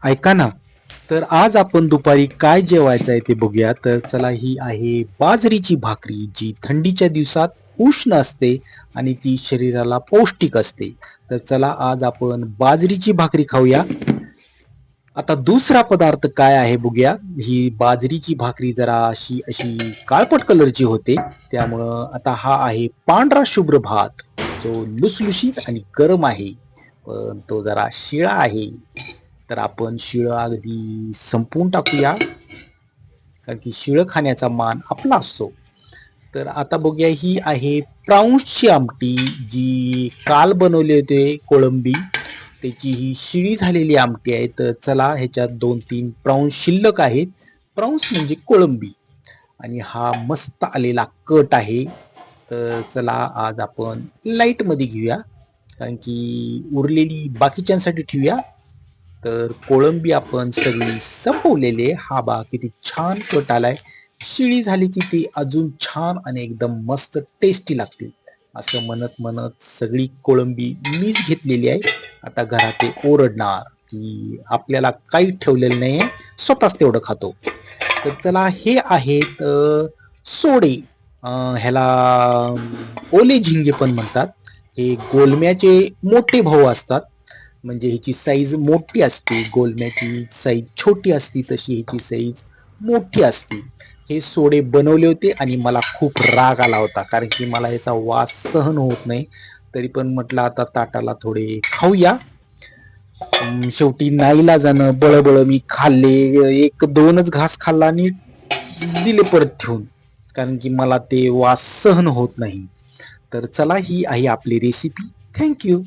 ऐका ना, तर आज आपण दुपारी काय जेवायचं आहे ते बघूया. तर चला, ही आहे बाजरीची भाकरी, जी थंडीच्या दिवसात उष्ण असते आणि ती शरीराला पौष्टिक असते. तर चला, आज आपण बाजरीची भाकरी खाऊया. आता दुसरा पदार्थ काय आहे बघूया. ही बाजरीची भाकरी जरा अशी अशी काळपट कलरची होते. त्यामुळं आता हा आहे पांढरा शुभ्र भात, जो लुसलुशीत आणि गरम आहे. पण तो जरा शिळा आहे. तर आपण शिळं अगदी संपवून टाकूया, कारण की शिळं खाण्याचा मान आपला असतो. तर आता बघूया, ही आहे प्राऊन्सची आमटी, जी काल बनवले होते कोळंबी. त्याची ही शिळी झालेली आमटी आहे. तर चला, ह्याच्यात 2-3 प्राऊन्स शिल्लक आहेत. प्राऊन्स म्हणजे कोळंबी. आणि हा मस्त आलेला कट आहे. तर चला, आज आपण लाईटमध्ये घेऊया, कारण की उरलेली बाकीच्यांसाठी ठेवूया. तर कोळंबी आपण सगळी संपवलेली आहे. हा बघा किती छान कट आलाय. शिळी झाली की ती अजून छान आणि एकदम मस्त टेस्टी लागते. असं म्हणत म्हणत सगळी कोळंबी मीच घेतलेली आहे. आता घरात ते ओरडणार की आपल्याला काही ठेवलेलं नाही, स्वतःच तेवढं खातो. तर चला, हे आहेत सोडे. ह्याला ओले झिंगे पण म्हणतात. हे गोलम्याचे मोठे भाऊ असतात. म्हणजे ह्याची साईज मोठी असते. गोलम्याची साईज छोटी असती, तशी ह्याची साईज मोठी असते. हे सोडे बनवले होते आणि मला खूप राग आला होता, कारण की मला याचा वास सहन होत नाही. तरी पण म्हटलं आता ताटाला थोडे खाऊया. शेवटी नाईलाजानं बळबळ मी खाल्ले. एक दोनच घास खाल्ला आणि दिले परत ठेवून, कारण की मला ते वास सहन होत नाही. तर चला, ही आहे आपली रेसिपी. Thank you.